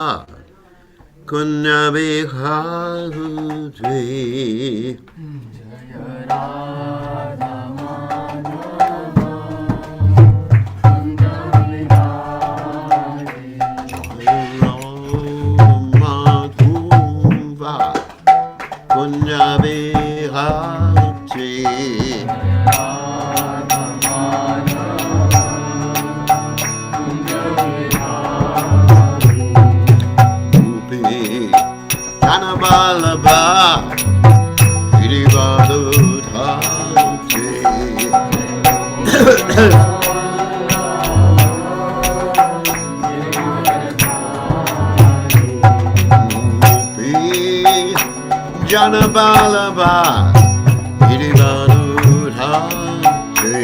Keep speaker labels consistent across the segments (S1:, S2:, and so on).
S1: Kunya Bihadve Madhuva Kunya Bihadve Janabalaba Girivadudhate Mupi Janabalaba Girivadudhate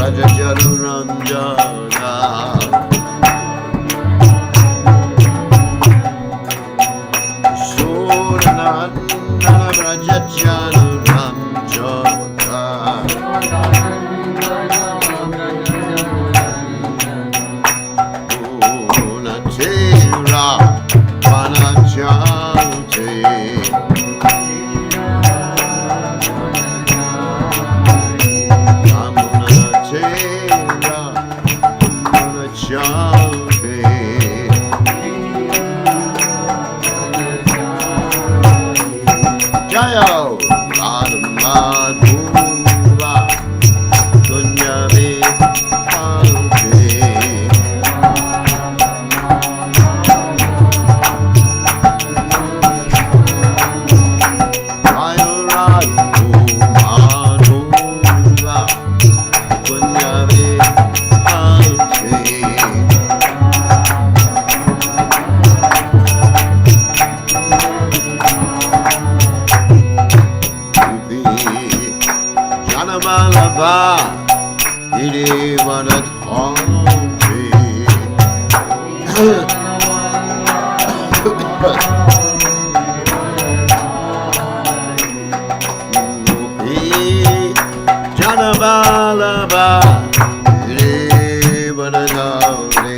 S1: Rajajanuranjana Suranandana Rajajanuranjana Unatera Vanajante Jayo Radhamadhuva Kunyave Ante Jayo Radhamadhuva Kunyave Ante Janamalaba Irivanadhanti Janamalaba Irivanadhanti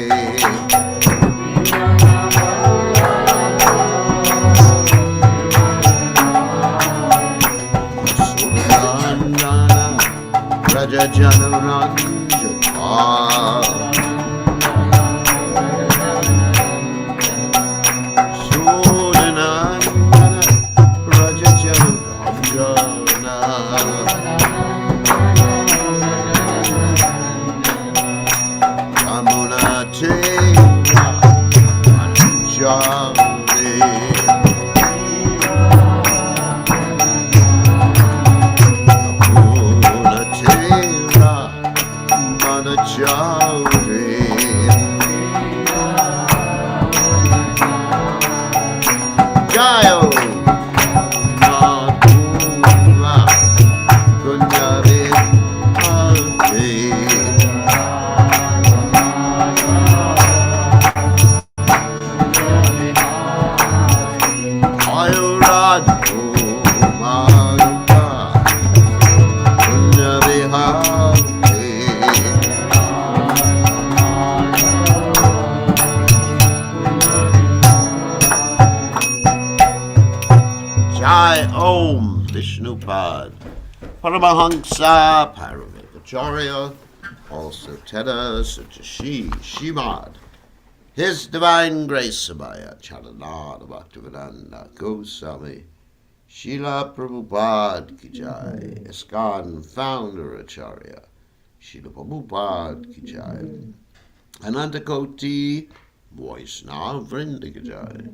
S1: Rajajanuranjana Sudanandana Rajajanuranjana Yamunatera Manjari Jayo Madhuva Kunyave Ante Jayo Radhu Maruka Kunyave Ante Jai Om Vishnupad Paramahansa Paramekacharya also Teda Sachashi Shimad His Divine Grace Abhaya Charanada Bhaktivedanta Goswami Srila Prabhupada Ki Jai ISKCON Founder Acharya Srila Prabhupada Ki Jai Anantakoti Vaishnava Vrinda Ki Jai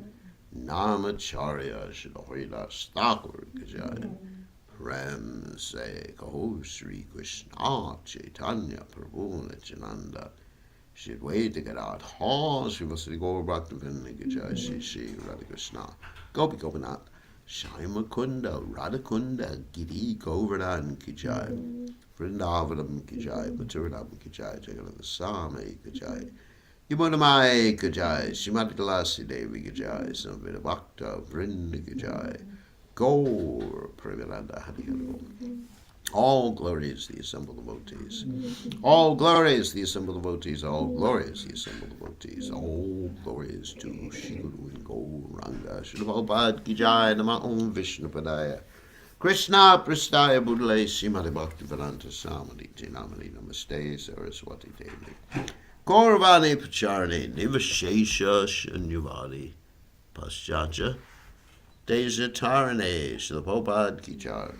S1: Namacharya Srila Haridas Thakur Ki Jai Prem Se Kaho Sri Krishna Chaitanya Prabhu Nityananda Shri Advaita Gadadhar Srivasadi Gaur Bhaktivinoda Ki Jai Shri Shri Radha Krishna Gopi Gopinath Shyamakunda Radhakunda Giri Govardhan Ki Jai Vrindavanam Ki Jai Maturanam Ki Jai Jagannath Swami Ki Jai Yamunamai Ki Jai Srimati Tulasi Devi Ki Jai Samveda Bhakta Vrinda Ki Jai Gaur Premananda Hari. All glory is the assembled devotees. All glory is the assembled devotees. All glory is the assembled devotees. All glory is to Shri Guru and Gauranga. Shri Prabhupada Ki Jai. Nama Om Vishnu Padaya. Krishna Prastaya Budale Srimati Bhaktivedanta Samadhi Namani Namaste Saraswati Devi. Gauravani Pacharani Nivashesha Shanyavadi Paschacha Dejatarane Shri Prabhupada Ki Jai.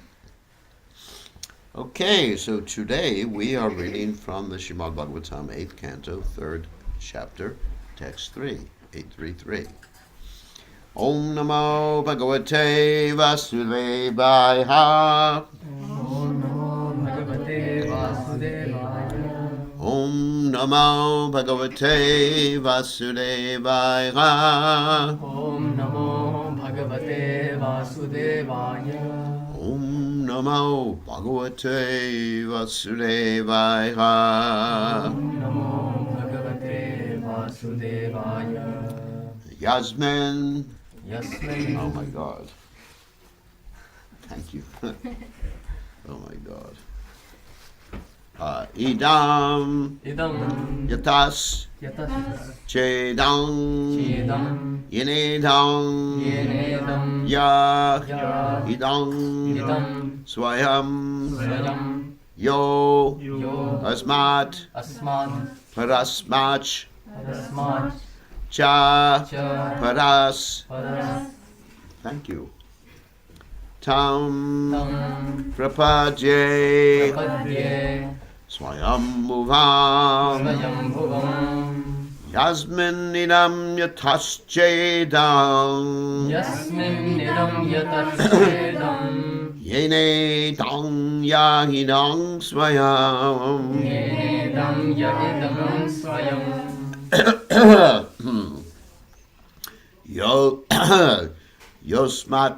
S1: Okay, so today we are reading from the Srimad Bhagavatam 8th Canto, 3rd chapter, text 3, 833. Om Namo Bhagavate Vasudevaya.
S2: Om Namo Bhagavate Vasudevaya.
S1: Om Namo Bhagavate Vasudevaya.
S2: Om Namo Bhagavate Vasudevaya.
S1: Om Namo Bhagavate Vasudevaya.
S2: Om Namo Bhagavate Vasudevaya.
S1: Yasmin.
S2: Yasmin.
S1: Oh my God. Thank you. Oh my God. Idam.
S2: Idam.
S1: Yatas.
S2: Yatas.
S1: Chedam.
S2: Chedam.
S1: Yenedam.
S2: Yenedam.
S1: Ya.
S2: Ya.
S1: Idam.
S2: Idam.
S1: Swayam.
S2: Swayam.
S1: Yo.
S2: Yo.
S1: Asmat.
S2: Asmat.
S1: Parasmach.
S2: Parasmat.
S1: Cha.
S2: Cha.
S1: Paras.
S2: Paras.
S1: Thank you. Tam.
S2: Tam.
S1: Prapadye.
S2: Prapadye.
S1: Swayambhuvam.
S2: Swayambhuvam.
S1: Yasmin idam yataschedam.
S2: Yasmin idam yataschedam.
S1: Yene dang yahidang swayam.
S2: Yenedam yahidam swayam.
S1: Yo Yosmat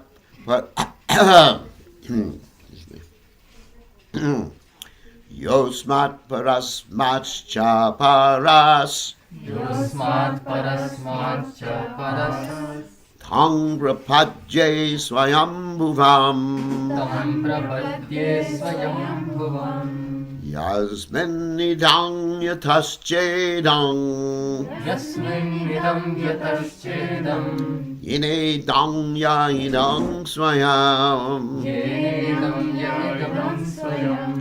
S1: Yosmat parasmat cha paras.
S2: Yosmat parasmat cha paras.
S1: Tang prapadye swayambhuvam.
S2: Tam prapadye swayambhuvam.
S1: Yasmin idang yataschedam.
S2: Yasmin idam yataschedam.
S1: Yene dang yahidang swayam.
S2: Yenedam yahidam swayam.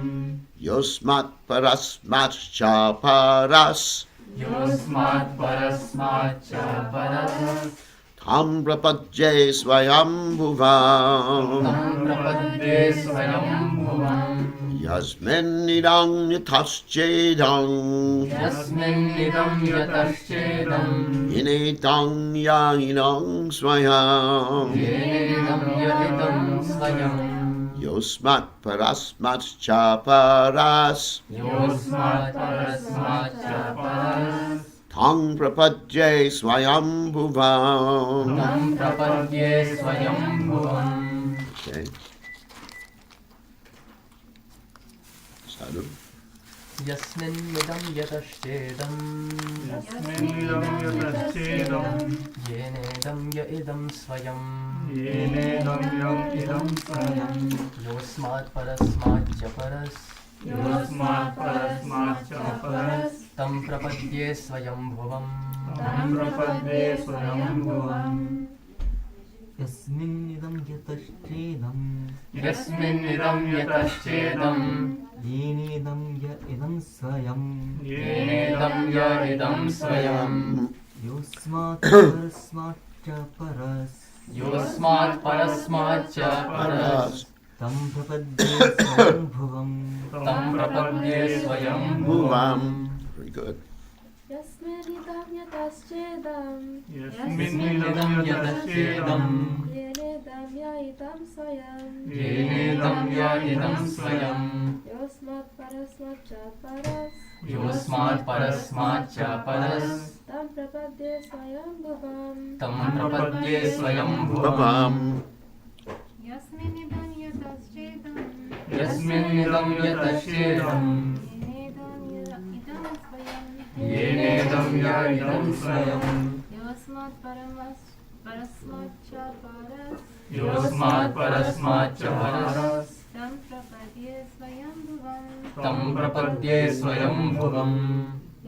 S1: Yosmat parasmat cha paras.
S2: Yosmat parasmat cha paras.
S1: Tam prapadye swayambhuvam.
S2: Tam prapadye swayambhuvam.
S1: Yasmin idang yataschedam.
S2: Yasmin idam yataschedam.
S1: Yene dang yahidang swayam.
S2: Yenedam yahidam swayam.
S1: Yosmat parasmat cha paras.
S2: Yosmat parasmat cha paras.
S1: Tang prapadye swayambhuvam.
S2: Tam prapadye swayambhuvam.
S1: Okay. Sadhu.
S2: Yasmin idam yataschedam.
S3: Yasminidam yataschedam.
S2: Yenedam yahidam swayam.
S3: Yenedam yahidam swayam.
S2: Yosmat parasmat cha paras.
S3: Yosmat parasmat cha paras.
S2: Tam prapadye swayambhuvam.
S3: Tam prapadye swayambhuvam.
S4: Yasmin idam yataschedam.
S2: Yasmin idam yataschedam.
S4: Yenedam idam swayam.
S2: Yenedam yahidam swayam.
S4: Yosmat parasmat cha paras.
S2: Yosmat parasmat cha paras.
S4: Tam prapadye swayambhuvam.
S2: Tam prapadye swayambhuvam.
S1: Very good.
S5: Yasminidam yataschedam.
S3: Yasminidam yataschedam.
S5: Yenedam yahidam swayam.
S2: Yenedam yahidam swayam.
S5: Yosmat parasmat cha paras.
S2: Yosmat parasmat cha paras.
S5: Tam prapadye swayambhuvam.
S2: Tam prapadye swayambhuvam.
S1: Babam.
S5: Yasminidam yataschedam.
S2: Yasmin idam yataschedam.
S5: Yenedam yahidam swayam.
S2: Yenedam yahidam swayam.
S5: Yosmat parasmat cha paras.
S2: योऽस्मात् परस्माच्च परस्
S5: तं प्रपद्ये स्वयंभुवम्
S2: तं प्रपद्ये स्वयंभुवम्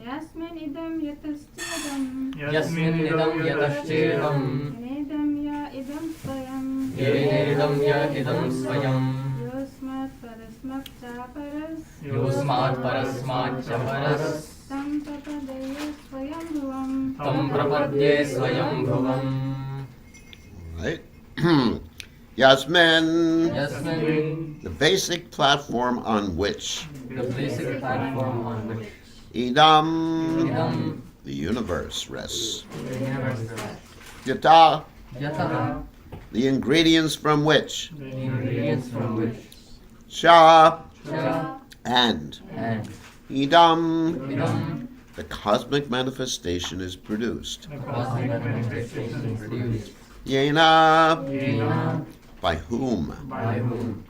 S5: यस्मिन् इदं यतश्चेदम्
S2: यस्मिन्निदं यतश्चेदम्
S5: येनेदं य इदं स्वयं
S2: येनेदं य इदं स्वयम्
S5: योऽस्मात् परस्मात् च परस्
S2: योऽस्मात् परस्माच्च परस्
S5: तं प्रपद्ये स्वयंभुवम्
S2: तं प्रपद्ये स्वयंभुवम्
S1: Right? Yasmin,
S2: यस्मिन्
S1: the basic platform on which
S2: the basic platform on which
S1: idam,
S2: idam
S1: the universe, rests.
S2: the universe rests.
S1: Yata,
S2: Yatah
S1: the ingredients from which
S2: the ingredients from which
S1: Sha,
S2: cha
S1: and
S2: and
S1: idam,
S2: idam
S1: the cosmic manifestation is produced.
S2: the cosmic manifestation is produced.
S1: Yena,
S2: Yena,
S1: by whom?
S2: by whom?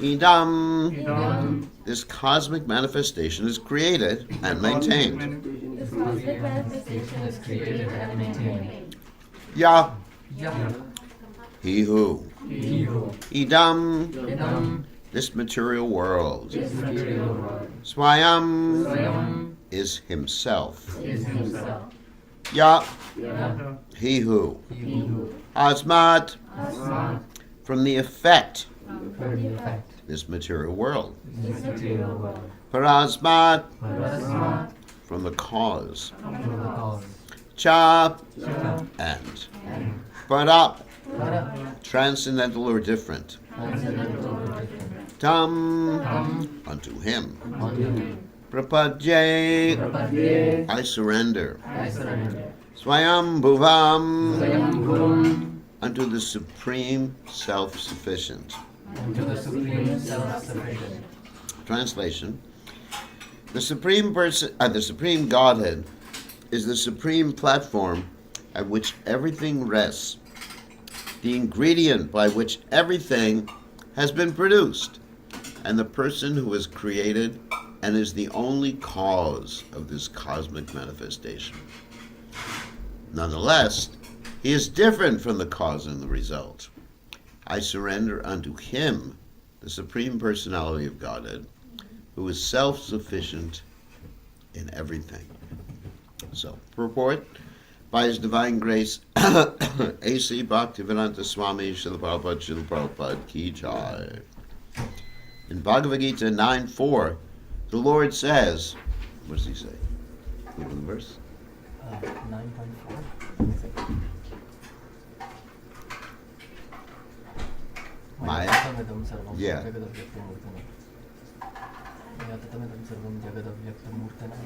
S1: Idam,
S2: Idam,
S1: this cosmic manifestation is created and maintained.
S5: This cosmic manifestation
S2: is created and maintained.
S1: Ya,
S2: Yah,
S1: he who.
S2: he who.
S1: Idam,
S2: Idam,
S1: this material world.
S2: this material world.
S1: Swayam
S2: Swayam
S1: is himself.
S2: is himself.
S1: Ya,
S2: Yah,
S1: he who.
S2: he who.
S1: Asmat,
S2: Asmat,
S1: from the effect,
S2: from the effect.
S1: this material world.
S2: This material world.
S1: Parasmat,
S2: Parasmat,
S1: from the cause.
S2: from the cause.
S1: Cha,
S2: Cha,
S1: and.
S2: and
S1: Parap,
S2: para,
S1: transcendental or different.
S2: transcendental or different.
S1: Tam,
S2: Tam,
S1: unto him.
S2: unto
S1: Prapadye,
S2: Prapadye,
S1: I surrender.
S2: I surrender.
S1: Swayam bhuvam,
S2: Swayambhuvam,
S1: unto the supreme self-sufficient.
S2: unto the supreme self-sufficient.
S1: Translation: the supreme person, the supreme Godhead, is the supreme platform at which everything rests, the ingredient by which everything has been produced, and the person who is created and is the only cause of this cosmic manifestation. Nonetheless, he is different from the cause and the result. I surrender unto him, the Supreme Personality of Godhead, who is self-sufficient in everything. So, purport, by His Divine Grace, A.C. Bhaktivedanta Swami Srila Prabhupada Ki Jai. In Bhagavad Gita 9:4, the Lord says, what does he say? Look at the verse.
S2: 9.4.
S1: Maya?
S2: Tamitam sarvam
S1: Yeah.
S2: jagadavyakthamurtana. Tamitam sarvam jagadavyakthamurtana.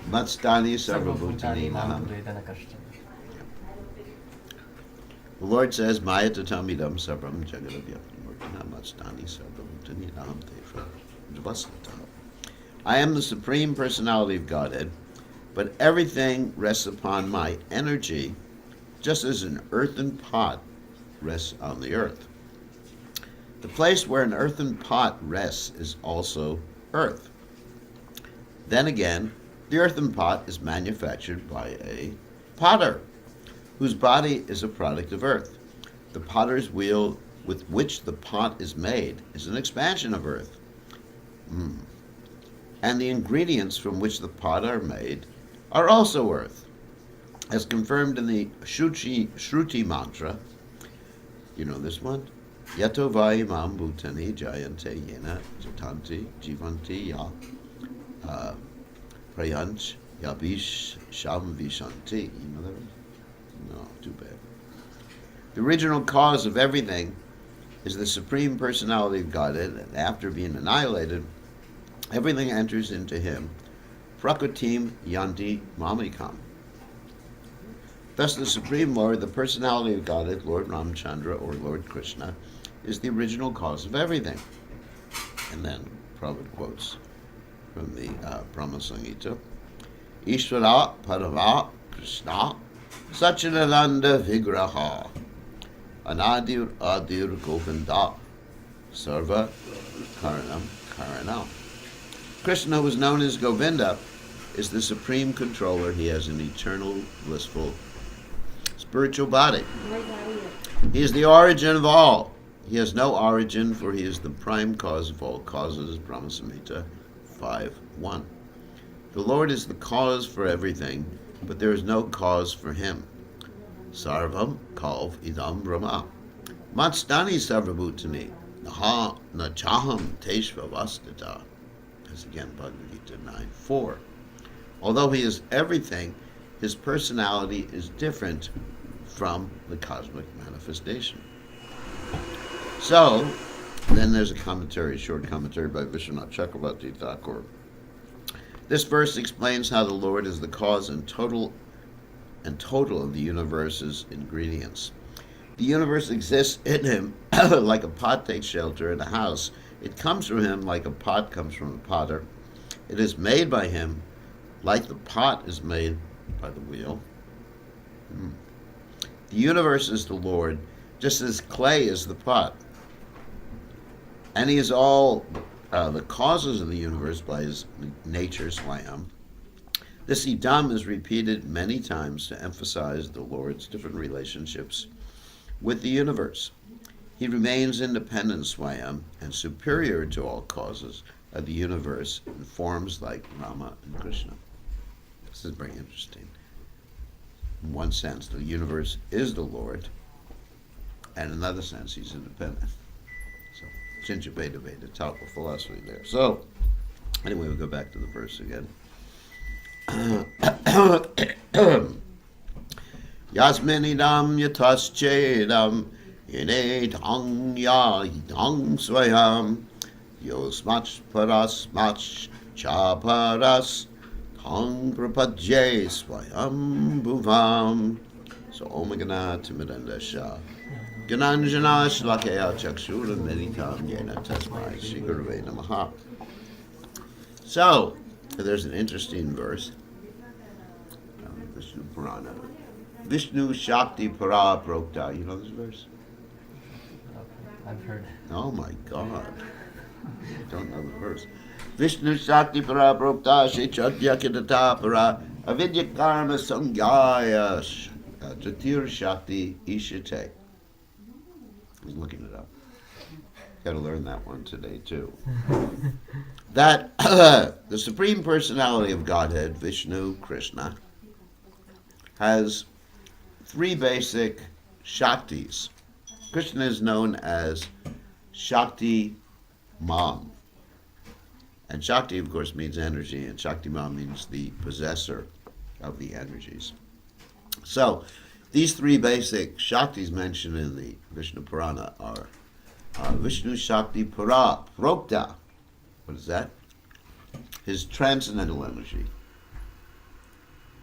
S1: Matstani
S2: Sarvabhutani
S1: Sarvabhutani
S2: mam
S1: Nam.
S2: vedana kashtan.
S1: The Lord says, Maya tatamidam sarvam jagadavyakthamurtana matstani sarvabhutani nam tefra dvasata. I am the Supreme Personality of Godhead, but everything rests upon my energy, just as an earthen pot rests on the earth. The place where an earthen pot rests is also earth. Then again, the earthen pot is manufactured by a potter, whose body is a product of earth. The potter's wheel with which the pot is made is an expansion of earth. And the ingredients from which the pot are made are also earth. As confirmed in the Shruti mantra, you know this one? Yato vayimam bhutani jayante yena jatanti jivanti ya prayanch yabish sham vishanti. You know that one? No, too bad. The original cause of everything is the Supreme Personality of Godhead, and after being annihilated, everything enters into him. Prakritim yanti mamikam. Thus the Supreme Lord, the Personality of Godhead, Lord Ramchandra or Lord Krishna, is the original cause of everything. And then Prabhupada quotes from the Brahma Samhita, Ishvara Parava Krishna Satchidananda Vigraha Anadir Adir Govinda Sarva Karanam Karanam. Krishna, who is known as Govinda, is the supreme controller. He has an eternal, blissful, spiritual body. He is the origin of all. He has no origin, for he is the prime cause of all causes, Brahma Samhita 5:1. The Lord is the cause for everything, but there is no cause for him. Sarvam kalv idam Brahma. Matstani sarvabhutani. Naha nachaham teshva vastata. That's again Bhagavad Gita 9:4. Although he is everything, his personality is different from the cosmic manifestation. So, then there's a commentary, a short commentary by Vishwanath Chakravarti Thakur. This verse explains how the Lord is the cause and total of the universe's ingredients. The universe exists in him like a pot takes shelter in a house. It comes from him like a pot comes from a potter. It is made by him like the pot is made by the wheel. The universe is the Lord, just as clay is the pot. And he is all the causes of the universe by his nature, Swayam. This idam is repeated many times to emphasize the Lord's different relationships with the universe. He remains independent, Swayam, and superior to all causes of the universe in forms like Rama and Krishna. This is very interesting. In one sense, the universe is the Lord, and in another sense, he's independent. So, Chincha Veda Veda, talk of philosophy there. So, anyway, we'll go back to the verse again. Yasminidam yataschedam inedang yahidang swayam yosmach parasmach chaparas tang prapadje swayam bhuvam. So Omagana Timidandasha Gananjana Shlakaya Chakshura Meditam Yena Tasmai Shigurve Namaha. So there's an interesting verse. Vishnu Purana. Vishnu Shakti Para Prokta. You know this verse?
S2: I've heard.
S1: Oh my God. I don't know the verse. Vishnu Shakti Para Prokta Shechadya Kidata Para Avidya Karma Sangyaya Jatir Shakti Ishite. I was looking it up. Got to learn that one today too. That the Supreme Personality of Godhead, Vishnu, Krishna, has three basic Shaktis. Krishna is known as Shakti Mam. And Shakti, of course, means energy, and Shakti Mam means the possessor of the energies. So, these three basic Shaktis mentioned in the Vishnu Purana are Vishnu Shakti Para, Prokta. What is that? His transcendental energy.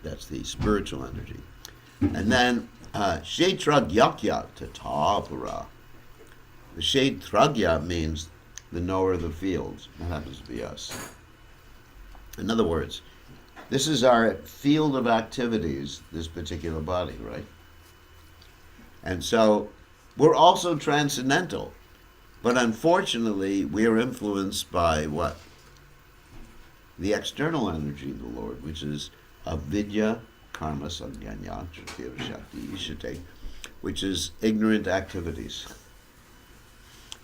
S1: That's the spiritual energy. And then Kshetragyakya Tata Para. The Kshetragya means the knower of the fields. That happens to be us. In other words, this is our field of activities, this particular body, right? And so we're also transcendental. But unfortunately, we are influenced by what? The external energy of the Lord, which is avidya karma samyanya tritya shakti ishite, which is ignorant activities.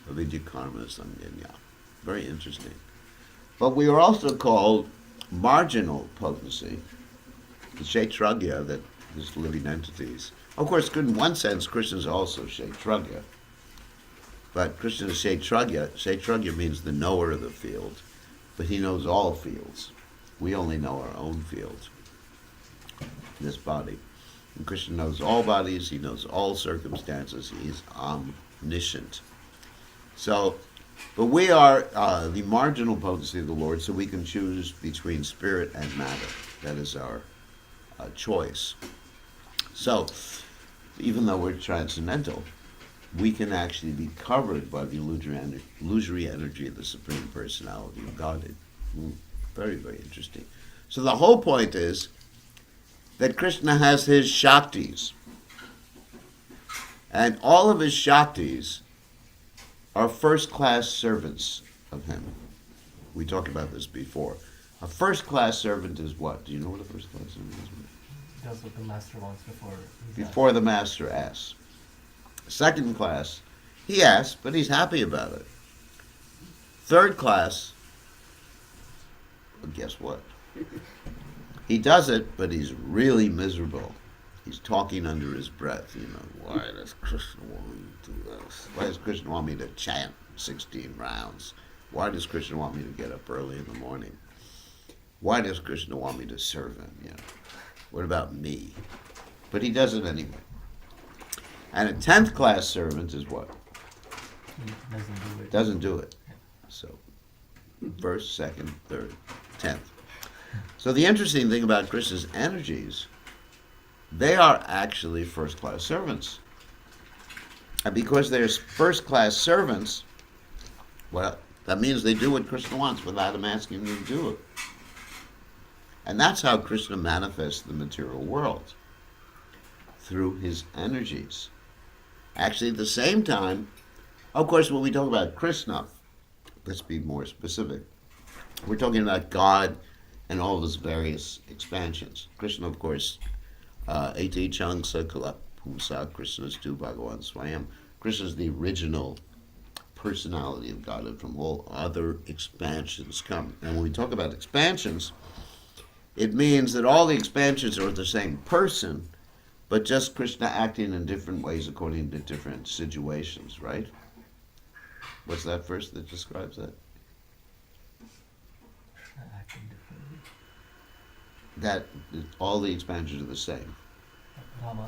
S1: Avidya karma samyanya. Very interesting. But we are also called marginal potency, the Kshetragya, that is living entities. Of course, in one sense, Krishna is also Kshetragya. But Krishna is Kshetragya. Kshetragya means the knower of the field. But he knows all fields. We only know our own field, this body. And Krishna knows all bodies. He knows all circumstances. He is omniscient. So, but we are the marginal potency of the Lord, so we can choose between spirit and matter. That is our choice. So, even though we're transcendental, we can actually be covered by the illusory energy of the Supreme Personality of Godhead. Very, very interesting. So the whole point is that Krishna has his Shaktis. And all of his Shaktis are first-class servants of him. We talked about this before. A first-class servant is what? Do you know what a first-class servant is?
S2: Does what the master wants before.
S1: Before the master asks. Second class, he asks, but he's happy about it. Third class, well, guess what? He does it, but he's really miserable. He's talking under his breath, why does Krishna want me to do this? Why does Krishna want me to chant 16 rounds? Why does Krishna want me to get up early in the morning? Why does Krishna want me to serve him? What about me? But he does it anyway. And a 10th class servant is what?
S2: He doesn't do it.
S1: Doesn't do it. So, first, second, third, 10th. So the interesting thing about Krishna's energies, they are actually first-class servants. And because they're first-class servants, well, that means they do what Krishna wants without him asking them to do it. And that's how Krishna manifests the material world, through his energies. Actually, at the same time, of course, when we talk about Krishna, let's be more specific. We're talking about God and all of his various expansions. Krishna, of course, Ete Changsa Kala Pumsa, Krishna's tu Bhagavan Swayam. Krishna is the original personality of God, and from all other expansions come. And when we talk about expansions, it means that all the expansions are the same person, but just Krishna acting in different ways according to different situations, right? What's that verse that describes that?
S2: Krishna acting differently.
S1: That all the expansions are the same.
S2: Brahma,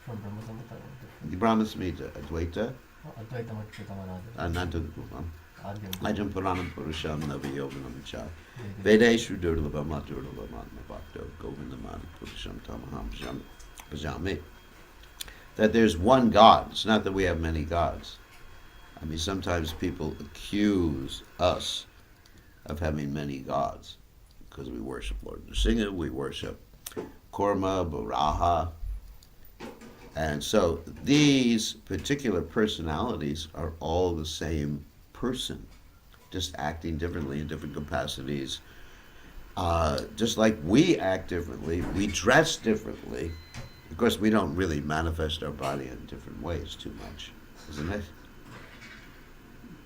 S2: from Brahma Samhita,
S1: The Brahma Samhita, Advaita,
S2: Advaita Machyutamana,
S1: Ananta
S2: Adyam,
S1: Ajam Puranam Purusham Naviyovanam Cha Vedeshu Durlabham Durlabham Bhakto Govindamani Purusham Tamaham Bhajami. That there's one God. It's not that we have many gods. I mean, sometimes people accuse us of having many gods because we worship Lord Nrsimha, we worship Kurma, Baraha. And so these particular personalities are all the same person, just acting differently in different capacities. Just like we act differently, we dress differently. Of course, we don't really manifest our body in different ways too much, isn't it?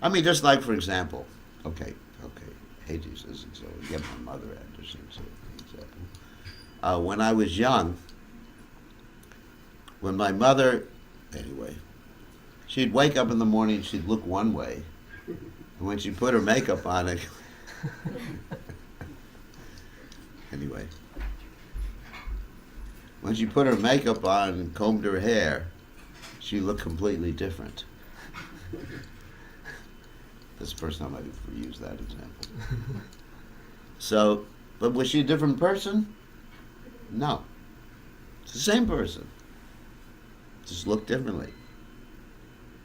S1: I mean, just like, for example, okay, Hades isn't so. Get my mother Anderson, so example. When I was young, when my mother, anyway, she'd wake up in the morning, she'd look one way, and when she put her makeup on it, anyway, when she put her makeup on and combed her hair, she looked completely different. That's the first time I've ever used that example. So, but was she a different person? No. It's the same person. Just looked differently.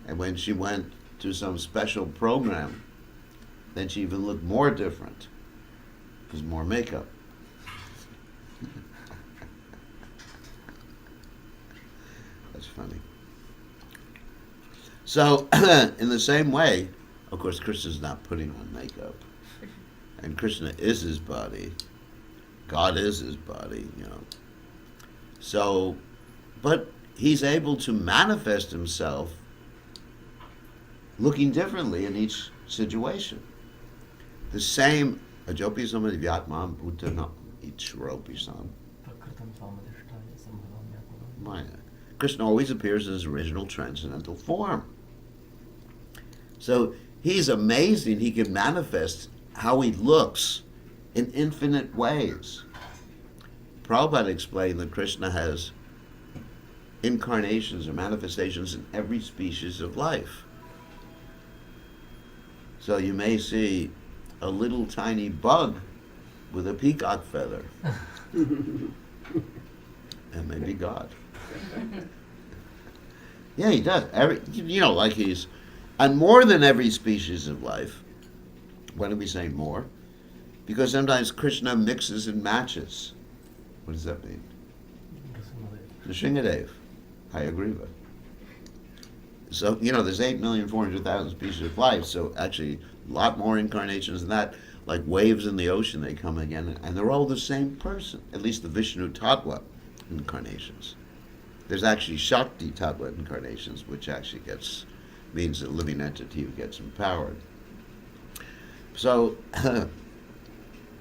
S1: And when she went to some special program, then she even looked more different. There's more makeup. That's funny. So, in the same way, of course, Krishna's not putting on makeup. And Krishna is his body. God is his body, So, but he's able to manifest himself looking differently in each situation. The same, Ajopi-sama Vyatma Bhutana Ichropi-sam.
S2: Prakritam Samadhishtaya Sambhavam Yatmanam.
S1: Maya. Krishna always appears in his original transcendental form. So he's amazing. He can manifest how he looks in infinite ways. Prabhupada explained that Krishna has incarnations or manifestations in every species of life. So you may see a little tiny bug with a peacock feather. And maybe God. Yeah, he does. Like he's, and more than every species of life. Why do we say more? Because sometimes Krishna mixes and matches. What does that mean? Nrsimhadev, Hayagriva. So, there's 8,400,000 species of life, so actually a lot more incarnations than that. Like waves in the ocean, they come again, and they're all the same person, at least the Vishnu Tattva incarnations. There's actually Shakti Tattva incarnations, which actually means a living entity who gets empowered. So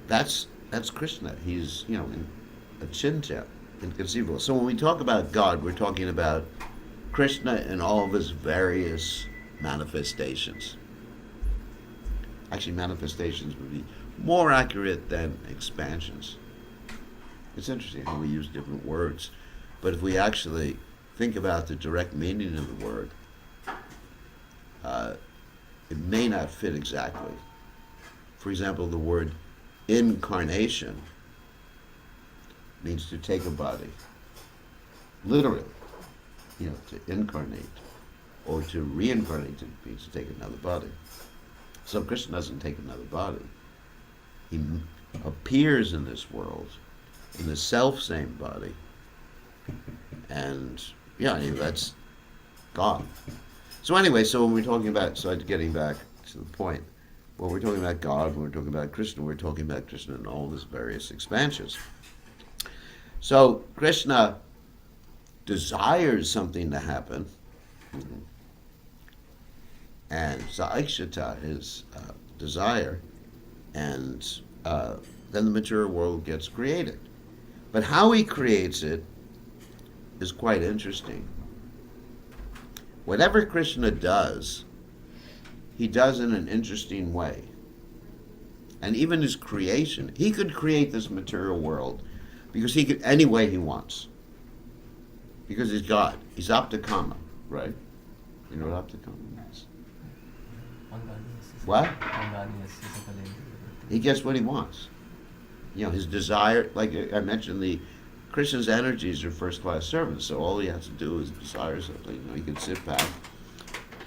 S1: that's Krishna. He's, Achintya, inconceivable. So when we talk about God, we're talking about Krishna in all of his various manifestations. Actually, manifestations would be more accurate than expansions. It's interesting how we use different words, but if we actually think about the direct meaning of the word, it may not fit exactly. For example, the word incarnation means to take a body, literally, to incarnate, or to reincarnate means to take another body. So Krishna doesn't take another body. He appears in this world in the self-same body, and that's God. So anyway, so when we're talking about, getting back to the point, when we're talking about God, when we're talking about Krishna, we're talking about Krishna in all his various expansions. So Krishna desires something to happen, and Saikshata, his desire, and then the material world gets created. But how he creates it is quite interesting. Whatever Krishna does, he does in an interesting way. And even his creation, he could create this material world because he could any way he wants. Because he's God. He's Aptakama, right? You know what Aptakama means? What? He gets what he wants. His desire, like I mentioned, Krishna's energies are first-class servants, so all he has to do is desire something. He can sit back,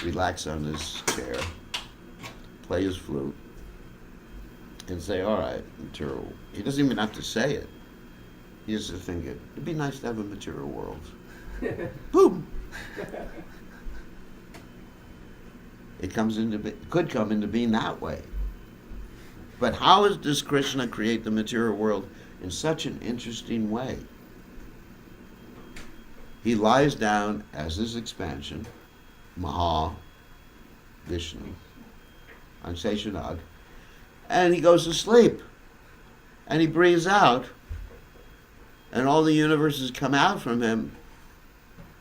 S1: relax on his chair, play his flute, and say, all right, material. He doesn't even have to say it. He just think it'd be nice to have a material world. Boom! It could come into being that way. But how does Krishna create the material world in such an interesting way? He lies down as his expansion, Maha Vishnu, on Seshanag, and he goes to sleep. And he breathes out, and all the universes come out from him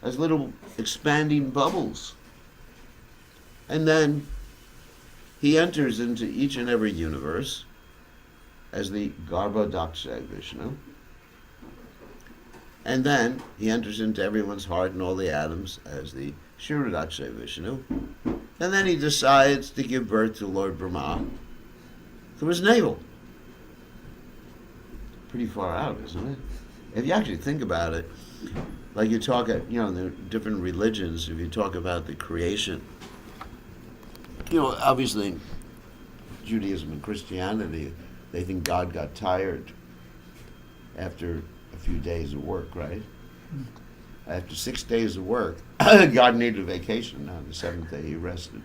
S1: as little expanding bubbles. And then he enters into each and every universe as the Garbhodaksha Vishnu. And then he enters into everyone's heart and all the atoms as the Shiradaksha Vishnu. And then he decides to give birth to Lord Brahma through his navel. Pretty far out, isn't it? If you actually think about it, like you talk at, the different religions, if you talk about the creation, obviously Judaism and Christianity, they think God got tired after a few days of work, right? After 6 days of work, God needed a vacation. On the seventh day, he rested.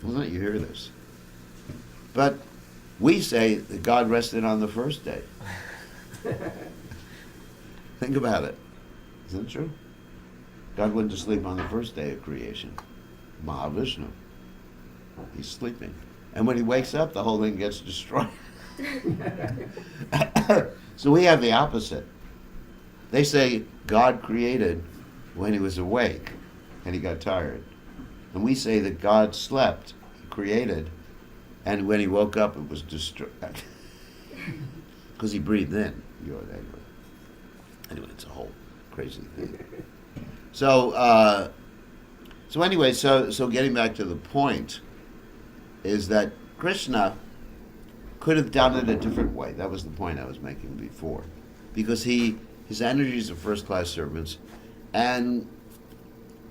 S1: Well, you hear this. But we say that God rested on the first day. Think about it. Isn't it true? God went to sleep on the first day of creation. Mahavishnu. He's sleeping. And when he wakes up, the whole thing gets destroyed. So we have the opposite. They say God created when he was awake and he got tired. And we say that God slept, created, and when he woke up it was destroyed. Because he breathed in. Anyway, it's a whole crazy thing. So getting back to the point is that Krishna could have done it a different way. That was the point I was making before. Because his energies are first-class servants, and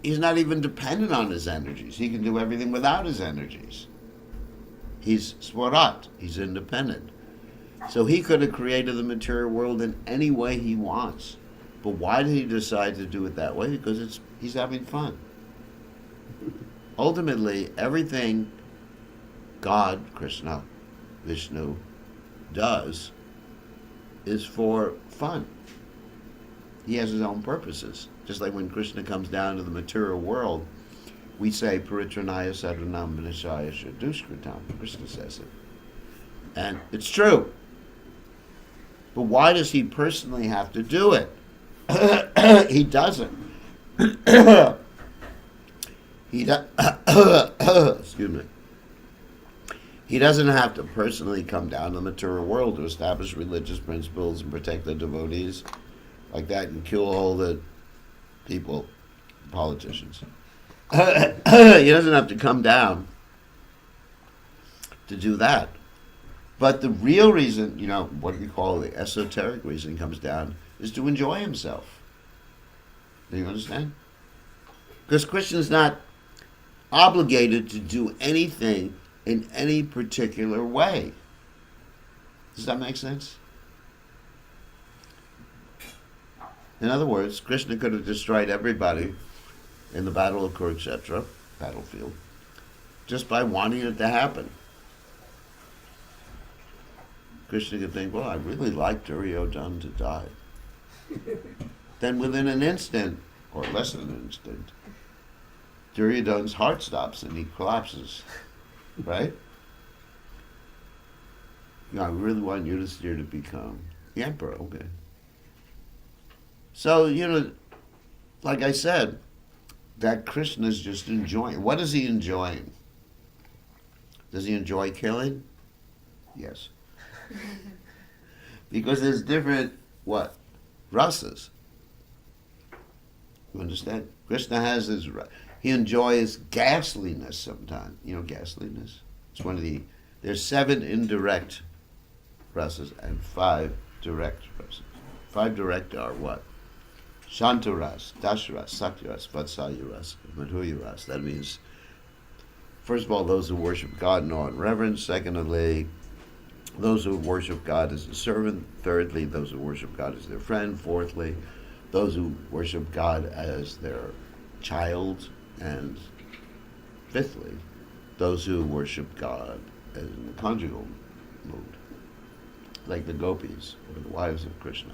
S1: he's not even dependent on his energies. He can do everything without his energies. He's Swarat. He's independent. So he could have created the material world in any way he wants. But why did he decide to do it that way? Because he's having fun. Ultimately, everything God, Krishna, Vishnu, does is for fun. He has his own purposes. Just like when Krishna comes down to the material world, we say Paritranaya Sadhanam Vinashaya Duskritam. Krishna says it. And it's true. But why does he personally have to do it? He doesn't. Excuse me. He doesn't have to personally come down to the material world to establish religious principles and protect the devotees like that and kill all the people, politicians. He doesn't have to come down to do that. But the real reason, what we call the esoteric reason he comes down is to enjoy himself. Do you understand? Because Krishna's not obligated to do anything in any particular way. Does that make sense? In other words, Krishna could have destroyed everybody in the Battle of Kurukshetra, battlefield, just by wanting it to happen. Krishna could think, well, I really like Duryodhana to die. Then within an instant, or less than an instant, Duryodhana's heart stops and he collapses. Right? I really want Yudhisthira to become the emperor. Okay. So, like I said, that Krishna's just enjoying. What is he enjoying? Does he enjoy killing? Yes. Because there's different, rasas. You understand? Krishna has his, he enjoys ghastliness sometimes. You know ghastliness? It's one of there's 7 indirect rasas and 5 direct rasas. 5 direct are what? Shantaras, Dasharas, Sakyaras, Vatsayaras, Madhuryaras. That means, first of all, those who worship God in awe and reverence. Secondly, those who worship God as a servant. Thirdly, those who worship God as their friend. Fourthly, those who worship God as their child. And fifthly, those who worship God in the conjugal mood, like the gopis or the wives of Krishna.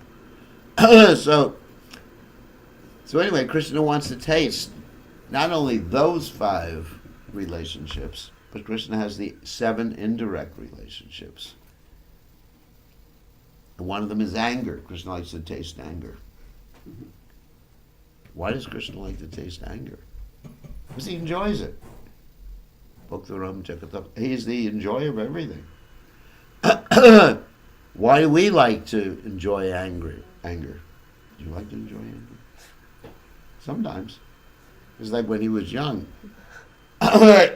S1: So anyway, Krishna wants to taste not only those 5 relationships, but Krishna has the 7 indirect relationships. And one of them is anger. Krishna likes to taste anger. Why does Krishna like to taste anger? Because he enjoys it. Bhaktaram Jagatam. He's the enjoyer of everything. Why do we like to enjoy anger? Do you like to enjoy anger? Sometimes. It's like when he was young.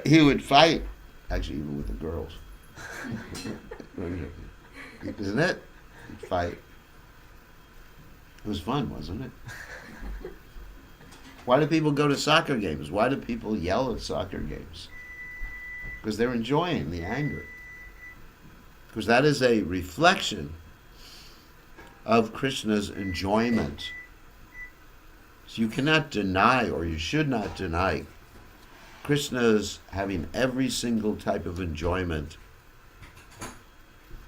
S1: He would fight. Actually, even with the girls. Isn't it? He'd fight. It was fun, wasn't it? Why do people go to soccer games? Why do people yell at soccer games? Because they're enjoying the anger. Because that is a reflection of Krishna's enjoyment. So you cannot deny, or you should not deny, Krishna's having every single type of enjoyment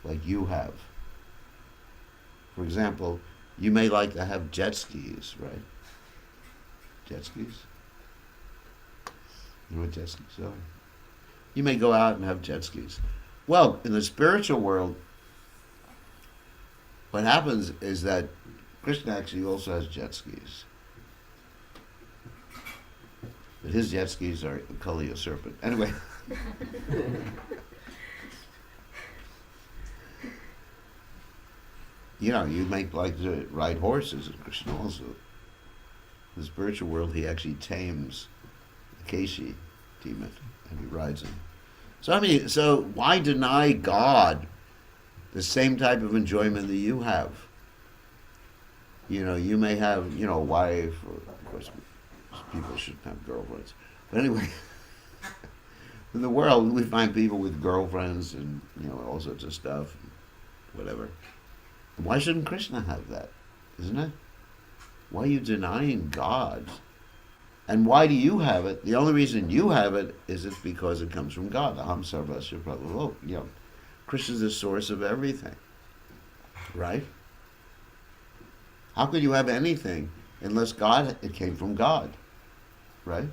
S1: like you have. For example, you may like to have jet skis, right? Jet skis? You know what jet skis are? You may go out and have jet skis. Well, in the spiritual world, what happens is that Krishna actually also has jet skis. But his jet skis are the Kali of serpent. Anyway. You may like to ride horses, and Krishna also. In the spiritual world, he actually tames the Keshi demon, and he rides him. So why deny God the same type of enjoyment that you have? You may have, a wife, or of course, people shouldn't have girlfriends. But anyway, in the world, we find people with girlfriends and, all sorts of stuff, whatever. Why shouldn't Krishna have that? Isn't it? Why are you denying God? And why do you have it? The only reason you have it is it's because it comes from God. Aham sarvasya prabhavo. Krishna is the source of everything. Right? How could you have anything unless it came from God, right?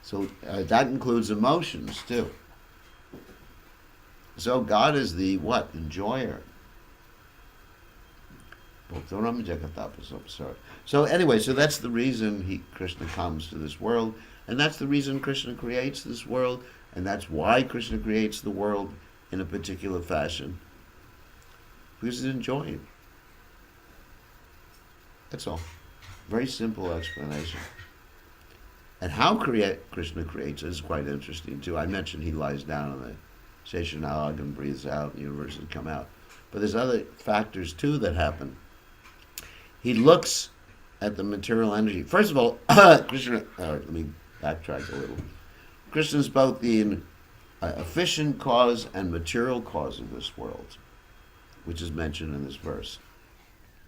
S1: So that includes emotions too. So God is the what? Enjoyer. So anyway, so that's the reason Krishna comes to this world, and that's the reason Krishna creates this world, and that's why Krishna creates the world in a particular fashion. Because he's enjoying. That's all. Very simple explanation. And how Krishna creates is quite interesting too. I mentioned he lies down on the Sheshanag and breathes out, and the universes come out. But there's other factors too that happen. He looks at the material energy. First of all, Krishna. Let me backtrack a little. Krishna is both the efficient cause and material cause of this world, which is mentioned in this verse.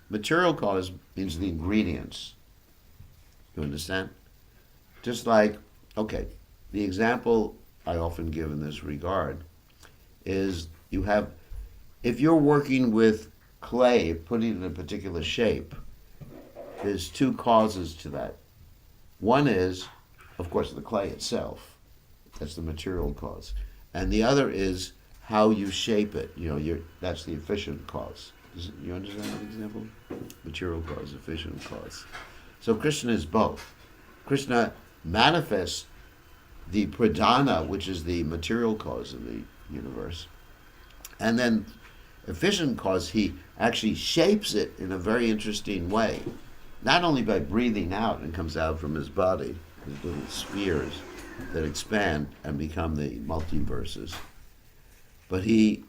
S1: Material cause means the ingredients. You understand? Just like, okay, the example I often give in this regard is if you're working with clay, putting it in a particular shape, there's two causes to that. One is, of course, the clay itself. That's the material cause. And the other is how you shape it. That's the efficient cause. You understand that example? Material cause, efficient cause. So Krishna is both. Krishna manifests the pradhana, which is the material cause of the universe. And then efficient cause, he actually shapes it in a very interesting way. Not only by breathing out and comes out from his body, these little spheres that expand and become the multiverses, but he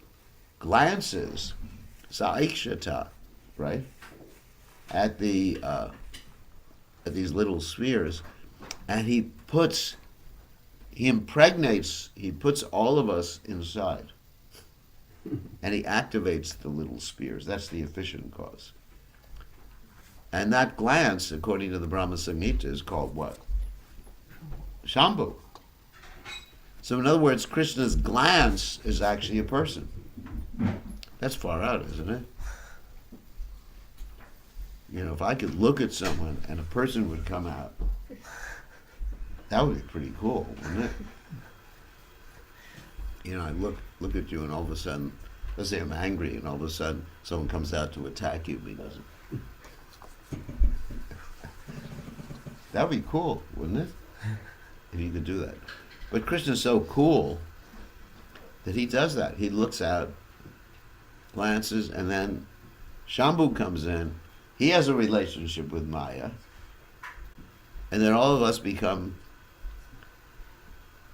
S1: glances, saikshata, right, at these little spheres, and he puts all of us inside. And he activates the little spheres. That's the efficient cause. And that glance, according to the Brahma Samhita, is called what? Shambhu. So in other words, Krishna's glance is actually a person. That's far out, isn't it? If I could look at someone and a person would come out, that would be pretty cool, wouldn't it? I look at you and all of a sudden, let's say I'm angry and all of a sudden someone comes out to attack you because that would be cool, wouldn't it? If you could do that. But Krishna's so cool that he does that. He looks out, glances, and then Shambhu comes in. He has a relationship with Maya. And then all of us become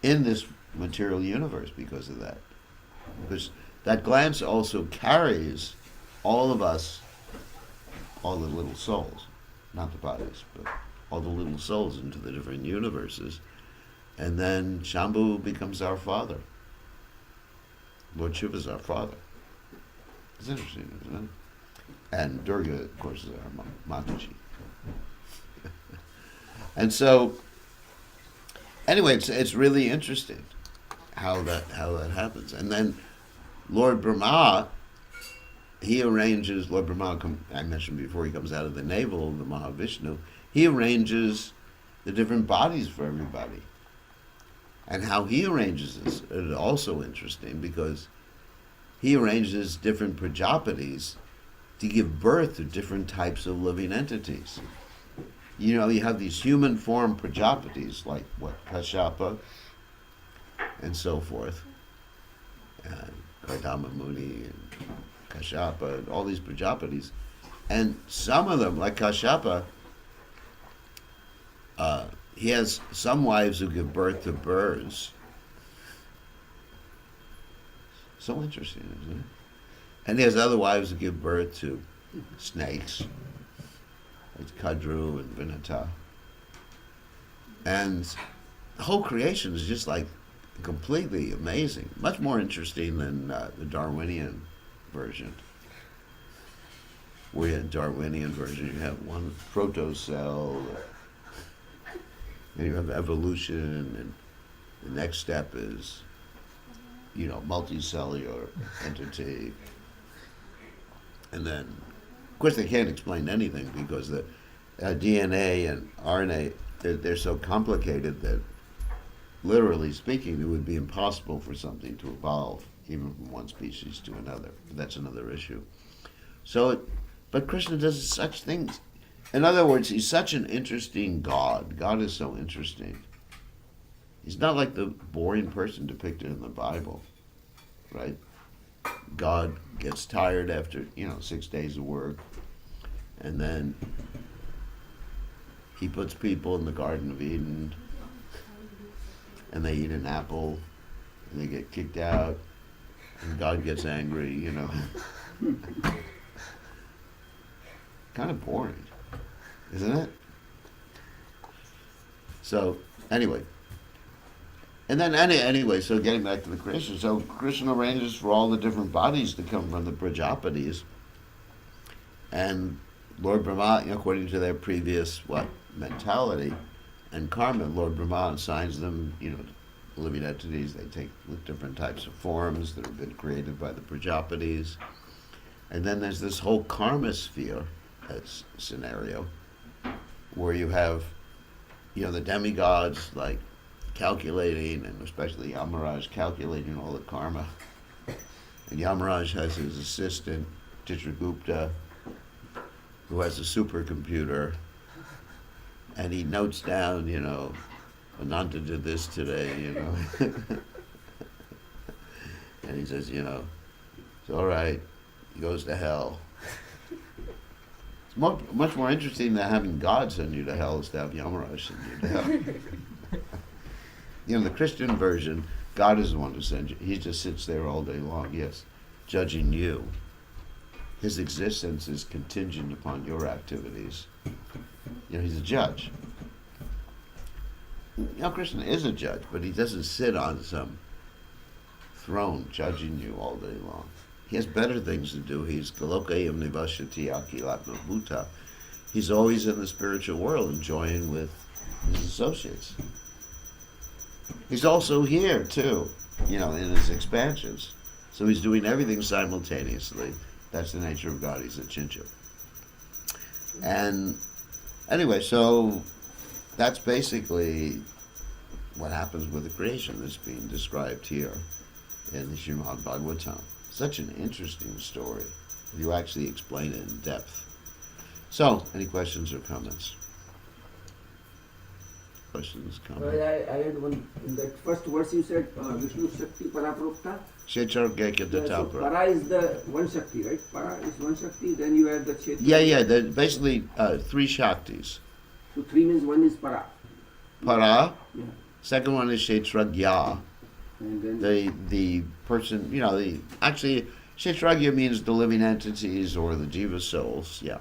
S1: in this material universe because of that. Because that glance also carries all of us, all the little souls, not the bodies, but all the little souls into the different universes. And then Shambhu becomes our father. Lord Shiva is our father. It's interesting, isn't it? And Durga, of course, is our Mataji. And so, anyway, it's really interesting how that happens. And then Lord Brahma, Lord Brahma, I mentioned before, he comes out of the navel of the Mahavishnu. He arranges the different bodies for everybody. And how he arranges this is also interesting because he arranges different prajapatis to give birth to different types of living entities. You have these human form prajapatis like Kashyapa and so forth, and Kardama Muni and Kashyapa, and all these prajapatis. And some of them, like Kashyapa, he has some wives who give birth to birds. So interesting, isn't it? And he has other wives who give birth to snakes, like Kadru and Vinata. And the whole creation is just like completely amazing. Much more interesting than the Darwinian version. Where in Darwinian version you have one protocell, and you have evolution, and the next step is, multicellular entity, and then Of course, they can't explain anything because the DNA and RNA, they're so complicated that, literally speaking, it would be impossible for something to evolve, even from one species to another. But that's another issue. So, but Krishna does such things. In other words, he's such an interesting God. God is so interesting. He's not like the boring person depicted in the Bible, right? God gets tired after, 6 days of work, and then he puts people in the Garden of Eden, and they eat an apple, and they get kicked out, and God gets angry, Kind of boring, isn't it? So, anyway. And then, anyway, so getting back to the Krishna, so Krishna arranges for all the different bodies to come from the Prajapatis. And Lord Brahma, according to their previous, mentality and karma, Lord Brahma assigns them, living entities. They take different types of forms that have been created by the Prajapatis. And then there's this whole karma sphere scenario where you have, the demigods, like, calculating, and especially Yamaraj calculating all the karma. And Yamaraj has his assistant, Chitragupta, who has a supercomputer, and he notes down, Ananta did this today, and he says, it's all right, he goes to hell. It's much more interesting than having God send you to hell is to have Yamaraj send you to hell. The Christian version, God is the one who sends you. He just sits there all day long, yes, judging you. His existence is contingent upon your activities. He's a judge. Krishna is a judge, but he doesn't sit on some throne judging you all day long. He has better things to do. He's Galokayam Nivashati Akilatma Bhuta. He's always in the spiritual world, enjoying with his associates. He's also here, too, in his expansions. So he's doing everything simultaneously. That's the nature of God. He's a Chincha. And anyway, so that's basically what happens with the creation that's being described here in the Srimad Bhagavatam. Such an interesting story. You actually explain it in depth. So, any questions or comments? Questions, comments?
S6: I had one. In that first verse you said Vishnu Shakti Paraprokta.
S1: Kshetra
S6: Yeah, so para is the one Shakti, right? Para is one Shakti, then you add the Kshetra.
S1: Yeah, they're basically 3 Shaktis.
S6: So 3 means one is para.
S1: Para,
S6: Yeah.
S1: second one is Kshetragya.
S6: And then
S1: The person, actually, Kshetragya means the living entities or the Jiva souls, yeah.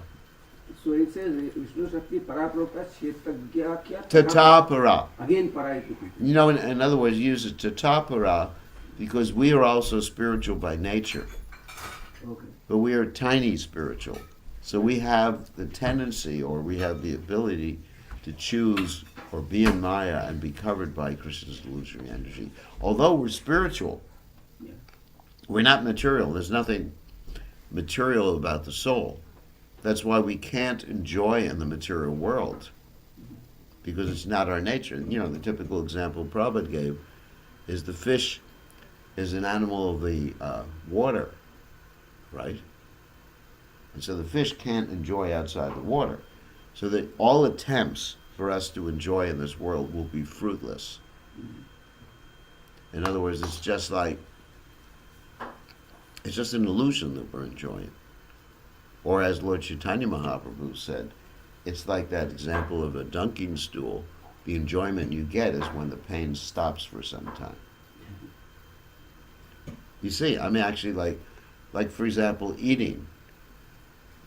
S6: so it says Vishnu Shakti Paraprokta Kshetragya Kya.
S1: Tatapara.
S6: Again para is repeated.
S1: In other words, use it tatapara because we are also spiritual by nature.
S6: Okay.
S1: But we are tiny spiritual. So we have the tendency or we have the ability to choose or be in Maya and be covered by Krishna's illusory energy. Although we're spiritual,
S6: Yeah.
S1: we're not material. There's nothing material about the soul. That's why we can't enjoy in the material world, because it's not our nature. The typical example Prabhupada gave is the fish is an animal of the water, right? And so the fish can't enjoy outside the water. So that all attempts for us to enjoy in this world will be fruitless. In other words, it's just an illusion that we're enjoying. Or as Lord Chaitanya Mahaprabhu said, it's like that example of a dunking stool. The enjoyment you get is when the pain stops for some time. You see, actually like for example, eating.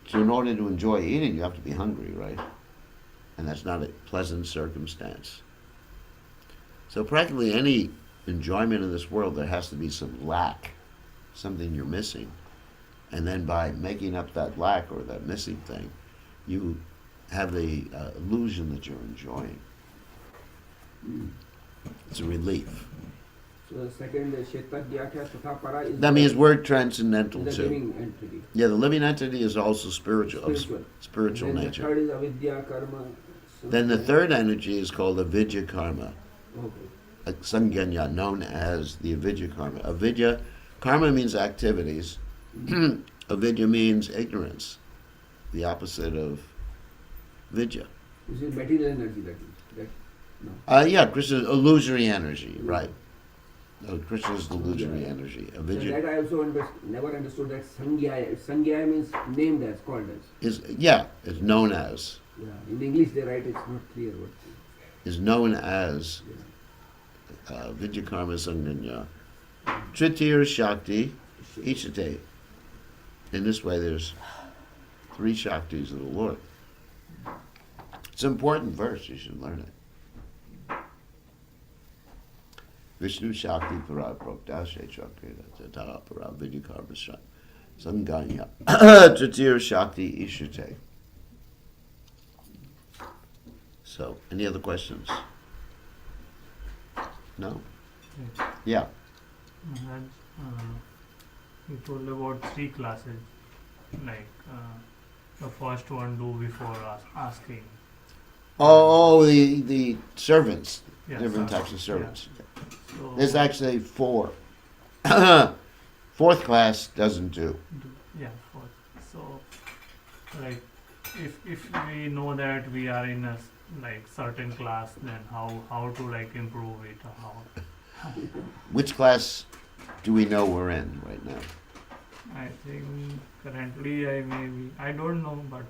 S1: So in order to enjoy eating, you have to be hungry, right? And that's not a pleasant circumstance. So practically any enjoyment in this world, there has to be some lack, something you're missing. And then by making up that lack or that missing thing, you have the illusion that you're enjoying. It's a relief.
S6: So the second Shetadhyakya Tatha Para is
S1: That means we're transcendental
S6: the
S1: too.
S6: living entity.
S1: Yeah, the living entity is also spiritual, of spiritual
S6: Then
S1: nature.
S6: the third is Avidya Karma.
S1: Then the third energy is called avidya karma,
S6: Okay.
S1: Sanganya, known as the avidya karma. Avidya, karma means activities. Avidya means ignorance, the opposite of vidya.
S6: This is material energy that is. That, no.
S1: Yeah, Krishna's illusory energy, right. No, Krishna's illusory energy.
S6: So
S1: Avidya
S6: that I also never understood that Sangyaya. Sangyaya means named as, called as.
S1: is known as,
S6: Yeah. In English they write it's not clear what.
S1: is known as
S6: Yeah.
S1: Vidya Karma Sanganya. Tritir Shakti Ishate. In this way there's 3 Shaktis of the Lord. It's an important verse, you should learn it. Vishnu Shakti Para Prokta Shakti Tata Para Vidya Karma Sanganya. Tritir Shakti Ishate. So, any other questions? No? Yeah.
S3: And, you told about 3 classes, like the first one do before asking.
S1: Oh, the servants,
S3: Yeah,
S1: different
S3: servants,
S1: types of servants.
S3: So,
S1: There's actually 4. 4th class doesn't do.
S3: yeah, so like if we know that we are in a like certain class, then how to like improve it or how?
S1: Which class do we know we're in right now?
S3: I think currently I don't know, but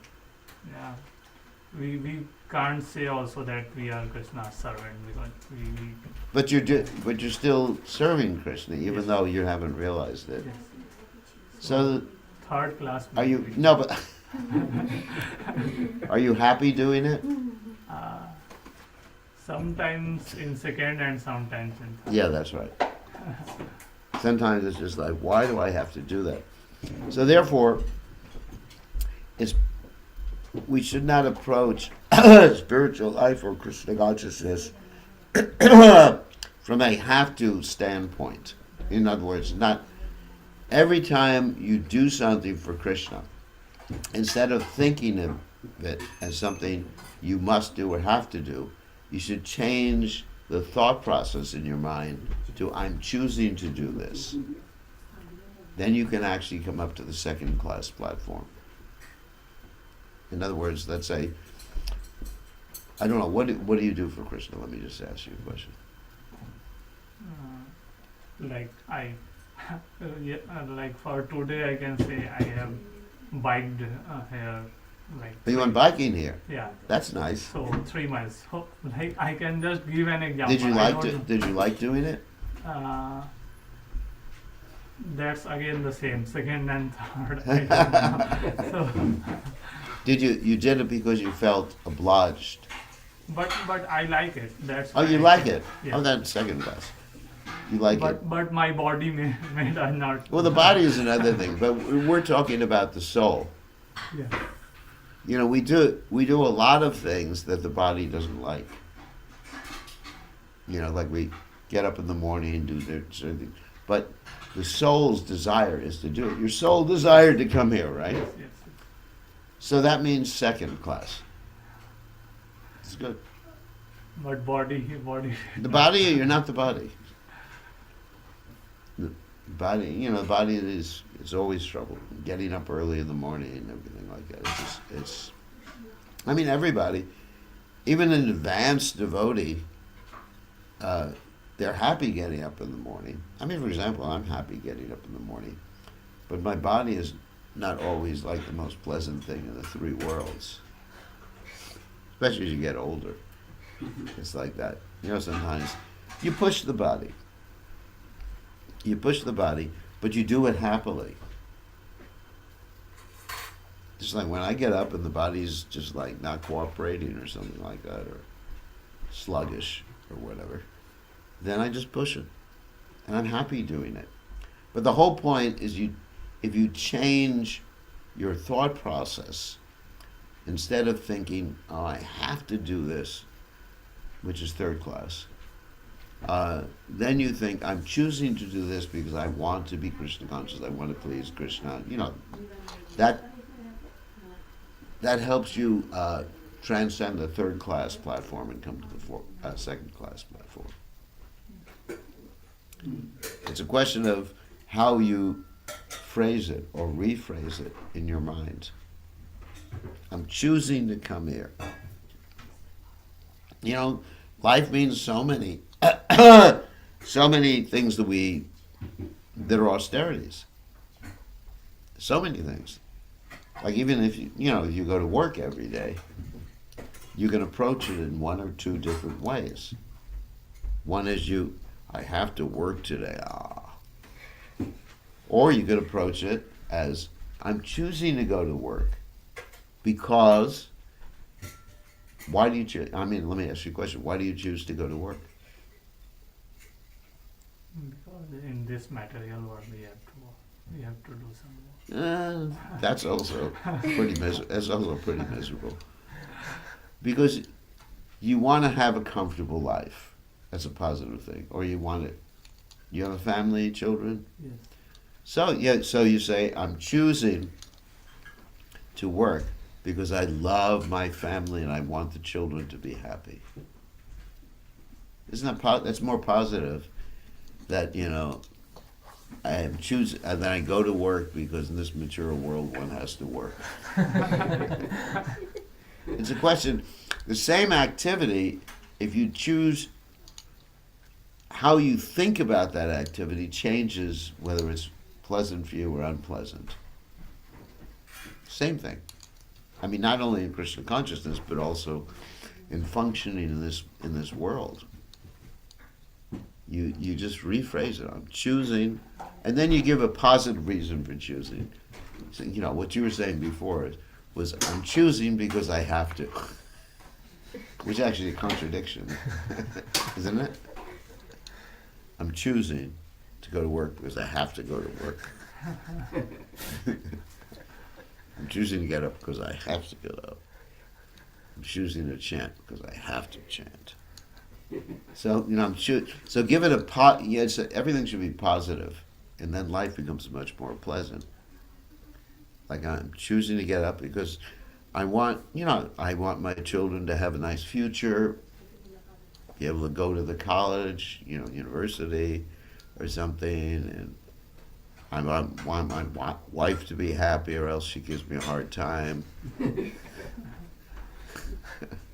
S3: yeah, we can't say also that we are Krishna's servant because we
S1: But you're still serving Krishna, even
S3: Yes.
S1: though you haven't realized it.
S3: yes.
S1: So,
S3: Third class.
S1: are you
S3: maybe.
S1: no? But are you happy doing it?
S3: Sometimes in second and sometimes in third.
S1: Yeah, that's right. Sometimes it's just like, why do I have to do that? So therefore, we should not approach spiritual life or Krishna consciousness from a have-to standpoint. In other words, not every time you do something for Krishna, instead of thinking of it as something you must do or have to do, you should change the thought process in your mind to I'm choosing to do this. Then you can actually come up to the second class platform. In other words, let's say, I don't know, what do you do for Krishna? Let me just ask you a question.
S3: Like I, yeah, like for today I can say I have biked here, like.
S1: Are you on biking here?
S3: Yeah.
S1: That's nice.
S3: So 3 miles. So like I can just give an example.
S1: Did you
S3: I
S1: like
S3: don't know.
S1: Did you like doing it?
S3: That's again the same, second and third. I don't know. So,
S1: Did you did it because you felt obliged?
S3: but I like it. That's.
S1: Oh,
S3: why
S1: you
S3: I
S1: like
S3: think-
S1: it?
S3: Yeah.
S1: Oh, that's second class. You like it?
S3: But my body may not.
S1: Well, the body is another thing, but we're talking about the soul.
S3: Yeah.
S1: You know, we do a lot of things that the body doesn't like. You know, like we get up in the morning and do certain, but the soul's desire is to do it. Your soul desired to come here, right?
S3: Yes, yes.
S1: So that means second class. It's good.
S3: But body.
S1: The body, you're not the body. The body, you know, the body is always trouble. Getting up early in the morning and everything like that. It's I mean, everybody, even an advanced devotee, they're happy getting up in the morning. I mean, for example, I'm happy getting up in the morning, but my body is not always like the most pleasant thing in the 3 worlds. Especially as you get older. It's like that. You know, sometimes you push the body. You push the body, but you do it happily. Just like when I get up and the body's just like not cooperating or something like that, or sluggish or whatever, then I just push it. And I'm happy doing it. But the whole point is if you change your thought process, instead of thinking, oh, I have to do this, which is third class, then you think, I'm choosing to do this because I want to be Krishna conscious, I want to please Krishna. That helps you transcend the third class platform and come to the second class platform. It's a question of how you phrase it or rephrase it in your mind. I'm choosing to come here. Life means so many things that are austerities. So many things. Like even if you go to work every day, you can approach it in one or two different ways. One is I have to work today. Or you could approach it as, I'm choosing to go to work because, why do you choose? Let me ask you a question. Why do you choose to go to work?
S3: Because in this material world we have to do some work.
S1: That's also pretty miserable. Because you want to have a comfortable life. That's a positive thing. Or you have a family, children?
S3: Yes.
S1: So you say, I'm choosing to work because I love my family and I want the children to be happy. That's more positive that, I am choosing, that I go to work because in this material world one has to work. It's a question, the same activity, if you choose how you think about that activity changes whether it's pleasant for you or unpleasant. Same thing. Not only in Krishna consciousness, but also in functioning in this world. You just rephrase it. I'm choosing, and then you give a positive reason for choosing. So, what you were saying before was I'm choosing because I have to, which is actually a contradiction, isn't it? I'm choosing to go to work because I have to go to work. I'm choosing to get up because I have to get up. I'm choosing to chant because I have to chant. So so give it everything should be positive, and then life becomes much more pleasant. Like I'm choosing to get up because I want my children to have a nice future, be able to go to the college, university or something, and I want my wife to be happy or else she gives me a hard time.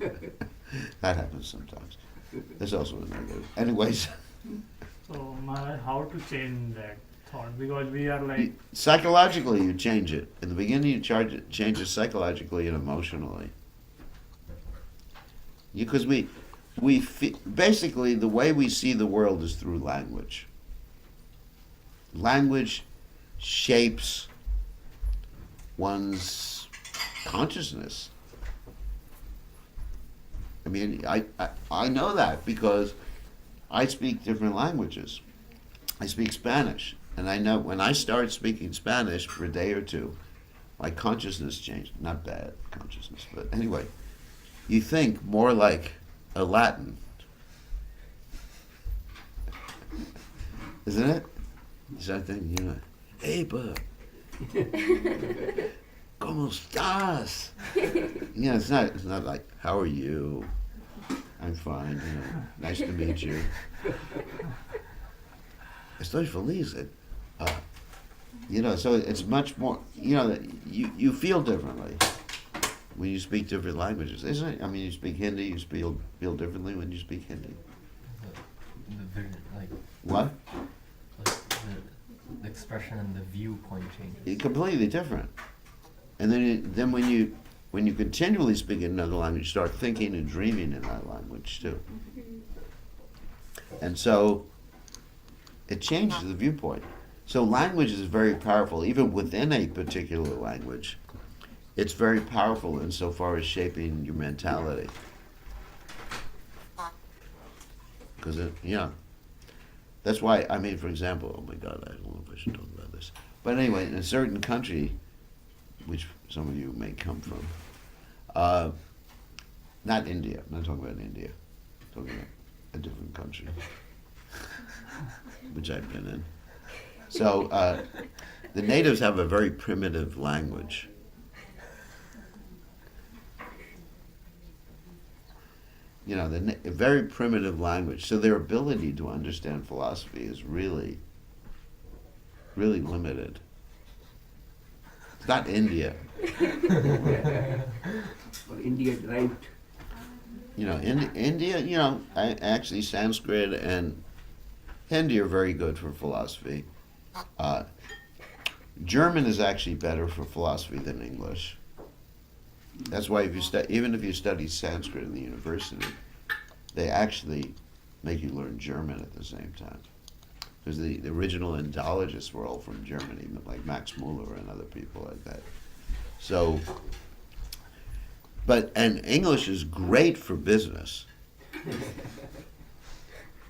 S1: That happens sometimes. There's also a negative. Anyways.
S3: So Maharaj, how to change that thought? Because we are like...
S1: Psychologically you change it. In the beginning you change it psychologically and emotionally. Because basically the way we see the world is through language. Language shapes one's consciousness. I know that because I speak different languages. I speak Spanish, and I know when I started speaking Spanish for a day or two, my consciousness changed. Not bad consciousness, but anyway, you think more like a Latin. Isn't it? You start thinking, Eva, ¿cómo estás? It's not like, how are you? I'm fine, nice to meet you. Estoy feliz. So it's much more, you feel differently when you speak different languages, isn't it? You speak Hindi, you feel differently when you speak Hindi. What?
S2: The expression and the viewpoint changes.
S1: It's completely different. And then when you continually speak in another language, you start thinking and dreaming in that language too. And so it changes the viewpoint. So language is very powerful, even within a particular language. It's very powerful insofar as shaping your mentality. Because that's why, for example, oh my God, I don't know if I should talk about this. But anyway, in a certain country, which some of you may come from, not India, I'm not talking about India, I'm talking about a different country. which I've been in. So the natives have a very primitive language. You know, a very primitive language. So their ability to understand philosophy is really, really limited. It's not India.
S6: Or India derived.
S1: You know, India, you know, actually Sanskrit and Hindi are very good for philosophy. German is actually better for philosophy than English. That's why if you even if you study Sanskrit in the university, they actually make you learn German at the same time. Because the original Indologists were all from Germany, like Max Muller and other people like that. So, and English is great for business.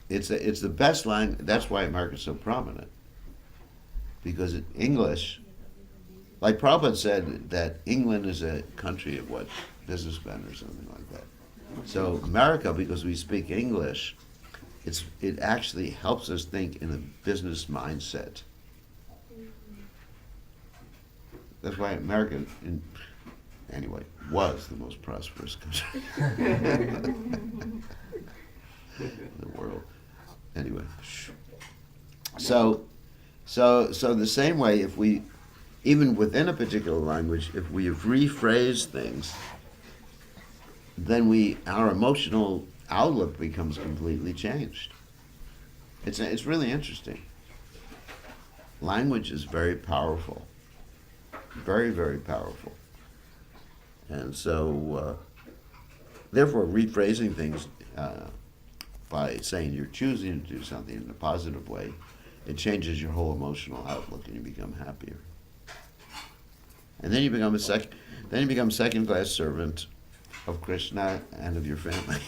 S1: It's the best language. That's why America's so prominent. Because English, like Prabhupada said, that England is a country of what, businessmen or something like that. So America, because we speak English, it actually helps us think in a business mindset. That's why America, anyway, was the most prosperous country in the world. Anyway, so the same way, if we, even within a particular language, if we have rephrased things, then our emotional outlook becomes completely changed. It's really interesting. Language is very powerful, very, very powerful. And so, therefore, rephrasing things by saying you're choosing to do something in a positive way, it changes your whole emotional outlook, and you become happier. And then you become second-class servant of Krishna and of your family.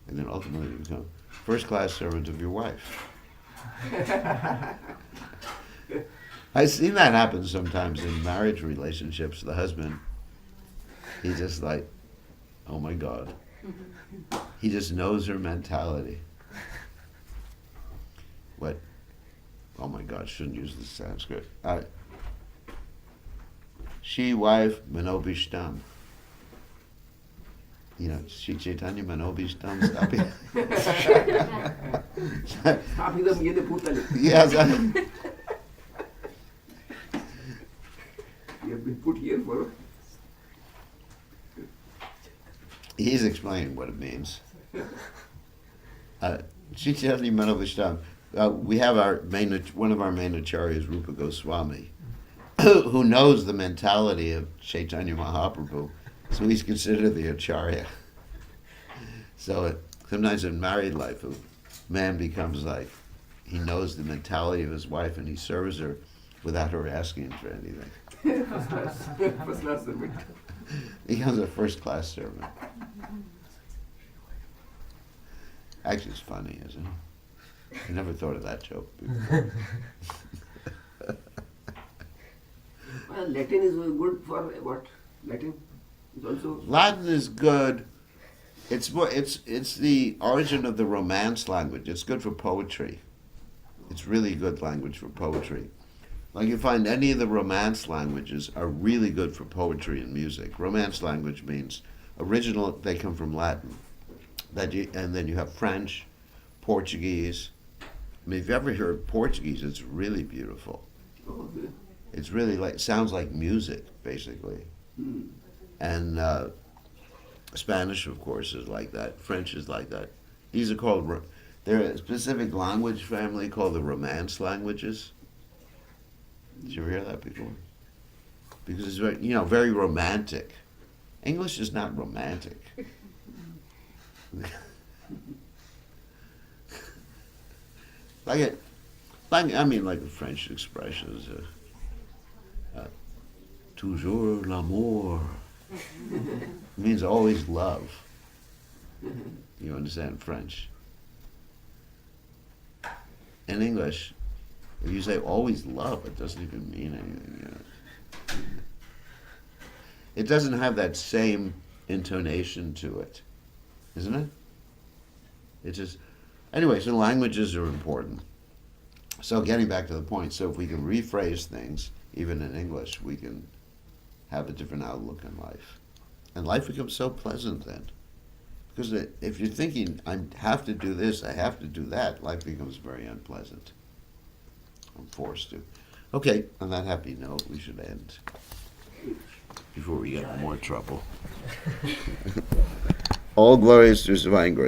S1: And then ultimately you become first-class servant of your wife. I've seen that happen sometimes in marriage relationships. The husband, he's just like, oh my God. He just knows her mentality. What? Oh my God, shouldn't use the Sanskrit. She, wife, manobishtam. You know, Sri Chaitanya manobishtam stapi.
S6: Stapidam yede bhutale.
S1: Yes.
S6: You have been put here for.
S1: He's explaining what it means. Sri Chaitanya manobishtam. We have one of our main acharyas, Rupa Goswami, who knows the mentality of Chaitanya Mahaprabhu, so he's considered the acharya. So sometimes in married life, a man becomes like, he knows the mentality of his wife and he serves her without her asking for anything.
S6: First class servant.
S1: He becomes a first-class servant. Actually, it's funny, isn't it? I never thought of that joke before.
S6: Well, Latin is good for what? Latin is also.
S1: Latin is good. It's the origin of the Romance language. It's good for poetry. It's really good language for poetry. Like you find any of the Romance languages are really good for poetry and music. Romance language means original. They come from Latin. And then you have French, Portuguese. I mean, if you ever hear Portuguese, it's really beautiful.
S6: Oh, okay.
S1: It's really sounds like music, basically.
S6: Hmm.
S1: And Spanish, of course, is like that. French is like that. These are called, they're a specific language family called the Romance languages. Did you ever hear that before? Because it's very, very romantic. English is not romantic. Like the French expressions, toujours l'amour. It means always love. You understand French? In English, if you say always love, it doesn't even mean anything. It doesn't have that same intonation to it, isn't it? It's just, anyway, so languages are important. So getting back to the point, so if we can rephrase things, even in English, we can have a different outlook in life. And life becomes so pleasant then. Because if you're thinking, I have to do this, I have to do that, life becomes very unpleasant. I'm forced to. Okay, on that happy note, we should end before we get in more trouble. All glories to His divine grace.